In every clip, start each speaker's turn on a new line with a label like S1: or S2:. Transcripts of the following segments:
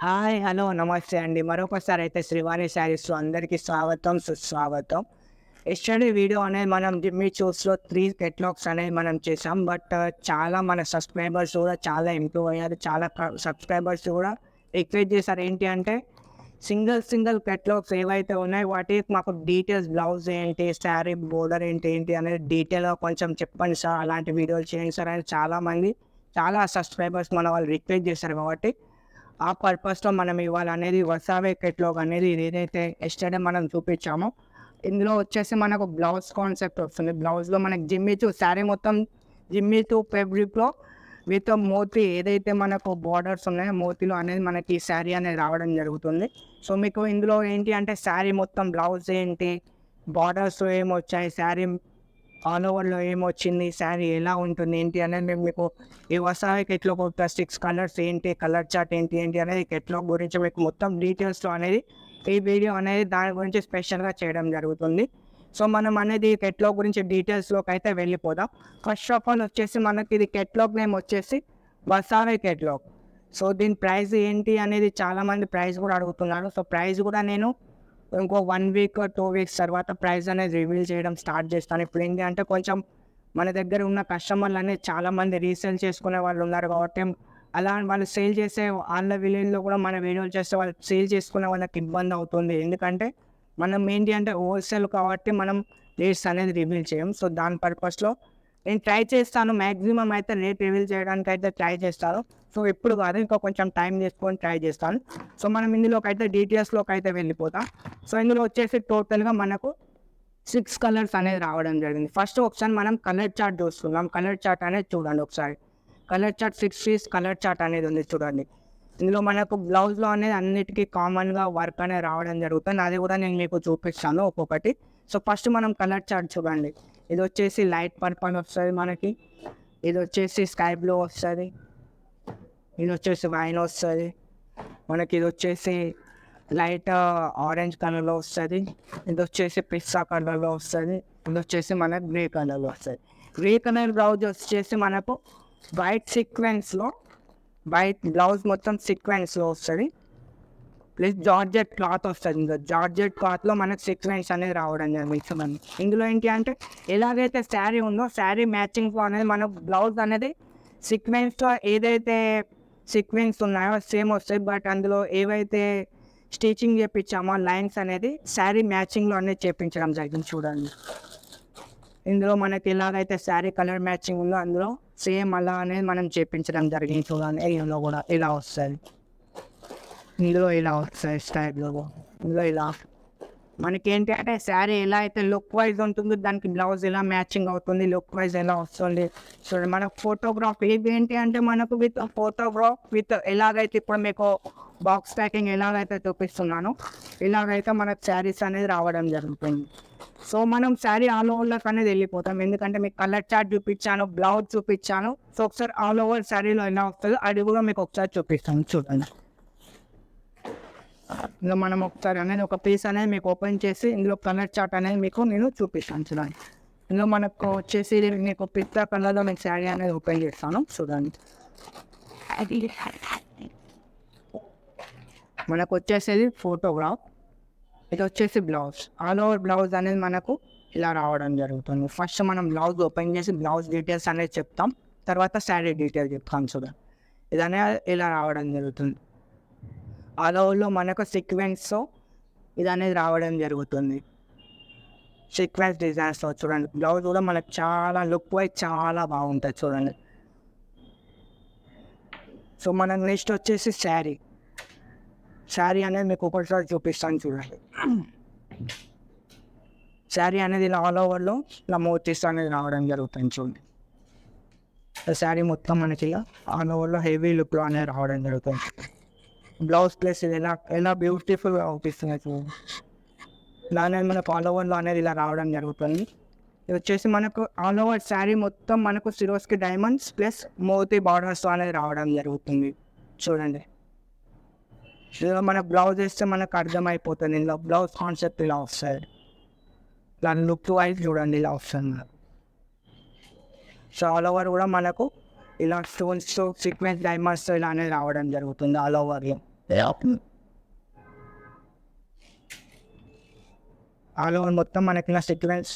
S1: Hi. Hello. నమస్తే అండి. మరొకసారి అయితే శ్రీవాణి శారీస్‌లో అందరికీ స్వాగతం, సుస్వాగతం. యెస్టర్‌డే వీడియో అనేది మనం జిమ్మీ చూస్‌లో 3 కేటలాగ్స్ అనేది మనం చేసాం. చాలా మన సబ్స్క్రైబర్స్ కూడా చాలా ఇంప్రూవ్ అయ్యారు. చాలా సబ్స్క్రైబర్స్ కూడా రిక్వెస్ట్ చేశారు. ఏంటి అంటే సింగిల్ కేటలాగ్స్ ఏవైతే ఉన్నాయో వాటికి మాకు డీటెయిల్స్ బ్లౌజ్ ఏంటి, శారీ బోర్డర్ ఏంటి, ఏంటి అనేది డీటెయిల్‌గా కొంచెం చెప్పండి సార్. అలాంటి వీడియోలు చేయండి సార్ అని చాలా సబ్స్క్రైబర్స్ మన వాళ్ళు రిక్వెస్ట్ చేశారు కాబట్టి ఆ పర్పస్‌తో మనం ఇవాళ అనేది వసావే కేటలాగ్ అనేది ఏదైతే యెస్టర్‌డే మనం చూపించామో ఇందులో వచ్చేసి మనకు బ్లౌజ్ కాన్సెప్ట్ వస్తుంది. బ్లౌజ్‌లో మనకి జిమ్మిచూ శారీ మొత్తం జిమ్మిచూ ఫ్యాబ్రిక్‌లో విత్ మోతీ ఏదైతే మనకు బోర్డర్స్ ఉన్నాయో మోతీలో అనేది మనకి ఈ శారీ అనేది రావడం జరుగుతుంది. సో మీకు ఇందులో ఏంటి అంటే శారీ మొత్తం బ్లౌజ్ ఏంటి, బార్డర్స్ ఏమొచ్చాయి, శారీ ఆల్ ఓవర్‌లో ఏమొచ్చింది, శారీ ఎలా ఉంటుంది, ఏంటి అనేది నేను మీకు ఈ వసావే కేటలాగ్ ఒక 6 కలర్స్ ఏంటి, కలర్ చార్ట్ ఏంటి అనేది కేటలాగ్ గురించి మీకు మొత్తం డీటెయిల్స్‌లో అనేది ఈ వీడియో అనేది దాని గురించి స్పెషల్‌గా చేయడం జరుగుతుంది. సో మనం అనేది కేటలాగ్ గురించి డీటెయిల్స్‌లోకి అయితే వెళ్ళిపోదాం. ఫస్ట్ ఆఫ్ ఆల్ వచ్చేసి మనకి ఇది కేటలాగ్ నేమ్ వచ్చేసి వసావే కేటలాగ్. సో దీని ప్రైస్ ఏంటి అనేది చాలామంది ప్రైస్ కూడా అడుగుతున్నారు. సో ప్రైస్ కూడా నేను ఇంకో 1 వీక్, 2 వీక్స్ తర్వాత ప్రైస్ అనేది రివీల్ చేయడం స్టార్ట్ చేస్తాను. ఇప్పుడు ఏంటి అంటే కొంచెం మన దగ్గర ఉన్న కస్టమర్లు అనేది చాలామంది రీసేల్ చేసుకునే వాళ్ళు ఉన్నారు కాబట్టి అలా వాళ్ళు సేల్ చేసే వాళ్ళ విలేజ్లో కూడా మన వీడియోలు చేస్తే వాళ్ళు సేల్ చేసుకునే వాళ్ళకి ఇబ్బంది అవుతుంది. ఎందుకంటే మనం ఏంటి అంటే హోల్సేల్ కాబట్టి మనం రేట్స్ అనేది రివీల్ చేయం. సో దాని పర్పస్‌లో నేను ట్రై చేస్తాను. మ్యాక్సిమం అయితే రేట్ రివీల్ చేయడానికి అయితే ట్రై చేస్తాను. సో ఇప్పుడు కాదు, ఇంకా కొంచెం టైం తీసుకొని ట్రై చేస్తాను. సో మనం ఇందులోకి అయితే డీటెయిల్స్‌లోకి అయితే వెళ్ళిపోతాం. సో ఇందులో వచ్చేసి టోటల్‌గా మనకు 6 కలర్స్ అనేది రావడం జరిగింది. ఫస్ట్ ఒకసారి మనం కలర్ చార్ట్ చూస్తున్నాం. కలర్ చార్ట్ అనేది చూడండి ఒకసారి. Colour chart 6 piece colour chart అనేది ఉంది చూడండి. ఇందులో మనకు బ్లౌజ్‌లో అనేది అన్నిటికీ కామన్‌గా వర్క్ అనేది రావడం జరుగుతుంది. అది కూడా నేను మీకు చూపిస్తాను ఒక్కొక్కటి. సో ఫస్ట్ మనం కలర్ చార్ట్ చూడండి. ఇది వచ్చేసి లైట్ పర్పుల్ వస్తది మనకి. ఇది వచ్చేసి స్కై బ్లూ వస్తది. ఇది వచ్చేసి వైన్ వస్తది. మనకి ఇది వచ్చేసి లైట్ ఆరెంజ్ కలర్‌లో వస్తది. ఇది వచ్చేసి పిస్తా కలర్‌లో వస్తది. ఇది వచ్చేసి మనకు గ్రే కలర్‌లో వస్తది. గ్రే కలర్ బ్లౌజ్ వచ్చేసి మనకు వైట్ బ్లౌజ్ మొత్తం సీక్వెన్స్‌లో వస్తది. ప్లస్ జార్జెట్ క్లాత్ వస్తది. ఇందులో జార్జెట్ క్లాత్‌లో మనకు సీక్వెన్స్ అనేది రావడం జరుగుతుంది. ఇందులో ఏంటి అంటే ఎలాగైతే శారీ ఉందో శారీ మ్యాచింగ్‌లో అనేది మన బ్లౌజ్ అనేది సీక్వెన్స్‌లో ఏదైతే సీక్వెన్స్ ఉన్నాయో సేమ్ వస్తాయి. బట్ అందులో ఏవైతే స్టిచింగ్ చేపించామో లైన్స్ అనేది శారీ మ్యాచింగ్‌లో అనేది చేపించడం జరిగింది చూడండి. ఇందులో మనకి ఎలాగైతే శారీ కలర్ మ్యాచింగ్ ఉందో అందులో సేమ్ అలా అనేది మనం చేపించడం జరిగింది చూడండి. ఇందులో కూడా ఇలా వస్తది. ఇందులో ఇలా వస్తాయి స్టైల్‌లో. ఇందులో ఇలా మనకేంటి అంటే శారీ ఎలా అయితే లుక్ వైజ్ ఉంటుందో దానికి బ్లౌజ్ ఎలా మ్యాచింగ్ అవుతుంది, లుక్ వైజ్ ఎలా వస్తుంది. సో మనకు ఫోటోగ్రాఫ్ ఏంటి అంటే మనకు విత్ ఫోటోగ్రాఫ్ విత్ ఎలాగైతే ఇప్పుడు మీకు బాక్స్ ప్యాకింగ్ ఎలాగైతే చూపిస్తున్నానో ఇలాగైతే మనకు శారీస్ అనేది రావడం జరుగుతుంది. సో మనం శారీ ఆల్ ఓవర్‌లోకి అనేది వెళ్ళిపోతాం. ఎందుకంటే మీకు కలర్ చార్ట్ చూపించాను, బ్లౌజ్ చూపించాను. సో ఒకసారి ఆల్ ఓవర్ శారీలో ఎలా వస్తుందో అది కూడా మీకు ఒకసారి చూపిస్తాను చూడండి. ఇందులో మనం ఒకసారి అనేది ఒక పీస్ అనేది మీకు ఓపెన్ చేసి ఇందులో కలర్ చార్ట్ అనేది మీకు నేను చూపిస్తాను చూడండి. ఇందులో మనకు వచ్చేసి మీకు పిస్తా కలర్‌లో నేను శారీ అనేది ఓపెన్ చేస్తాను చూడండి. మనకు వచ్చేసేది ఫోటోగ్రాఫ్. ఇది వచ్చేసి బ్లౌజ్. ఆల్ ఓవర్ బ్లౌజ్ అనేది మనకు ఇలా రావడం జరుగుతుంది. ఫస్ట్ మనం బ్లౌజ్ ఓపెన్ చేసి బ్లౌజ్ డీటెయిల్స్ అనేది చెప్తాం. తర్వాత శారీ డీటెయిల్స్ చెప్తాం చూడండి. ఇది అనేది ఇలా రావడం జరుగుతుంది. ఆల్ ఓవర్‌లో మనకు సీక్వెన్స్‌తో ఇది అనేది రావడం జరుగుతుంది. సీక్వెన్స్ డిజైన్స్‌తో చూడండి. బ్లౌజ్ కూడా మనకు చాలా లుక్ వైజ్ చాలా బాగుంటుంది చూడండి. సో మనకు నెక్స్ట్ వచ్చేసి శారీ. శారీ అనేది మీకు ఒకసారి చూపిస్తాను చూడండి. శారీ అనేది ఇలా ఆల్ ఓవర్‌లో ఇలా మోతీస్ అనేది రావడం జరుగుతుంది చూడండి. శారీ మొత్తం మనకి ఇలా ఆల్ ఓవర్‌లో హెవీ లుక్‌లో అనేది రావడం జరుగుతుంది. బ్లౌజ్ ప్లస్ ఇది ఎలా బ్యూటిఫుల్‌గా అవుపిస్తుంది చూడండి. ఇలా అనేది మనకు ఆల్ ఓవర్‌లో అనేది ఇలా రావడం జరుగుతుంది. ఇది వచ్చేసి మనకు ఆల్ ఓవర్ శారీ మొత్తం మనకు సిరోస్కి డైమండ్స్ ప్లస్ మోతీ బార్డర్స్‌తో అనేది రావడం జరుగుతుంది చూడండి. ఇందులో మనకు బ్లౌజ్ వేస్తే మనకు అర్థమైపోతుంది. ఇందులో బ్లౌజ్ కాన్సెప్ట్ ఇలా వస్తుంది. ఇలా లుక్ వైజ్ చూడండి ఇలా వస్తుంది. సో ఆల్ ఓవర్ కూడా మనకు ఇలా స్టోన్స్‌తో సీక్వెన్స్ డైమండ్స్‌తో ఇలా అనేది రావడం జరుగుతుంది ఆల్ ఓవర్‌లో. ఆల్ ఓవర్ మొత్తం మనకి ఇలా సీక్వెన్స్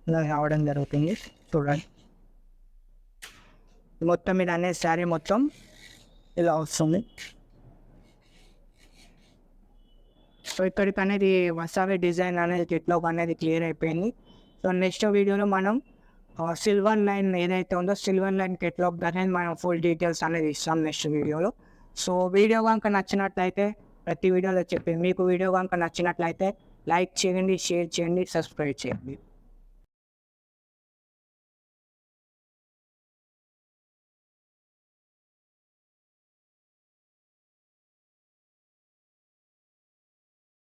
S1: ఇలా రావడం జరుగుతుంది. చూడండి, మొత్తం ఇది అనే శారీ మొత్తం ఇలా వస్తుంది. సో ఇక్కడికి అనేది వసావి డిజైన్ అనేది కెట్లాగ్ అనేది క్లియర్ అయిపోయింది. సో నెక్స్ట్ వీడియోలో మనం సిల్వర్ లైన్ ఏదైతే ఉందో సిల్వర్ లైన్ కెట్లాగ్ అనేది మనం ఫుల్ డీటెయిల్స్ అనేది ఇస్తాం నెక్స్ట్ వీడియోలో. సో వీడియో కనుక నచ్చినట్లయితే ప్రతి వీడియోలో చెప్పింది మీకు వీడియో కనుక నచ్చినట్లయితే లైక్ చేయండి, షేర్ చేయండి, సబ్స్క్రైబ్ చేయండి.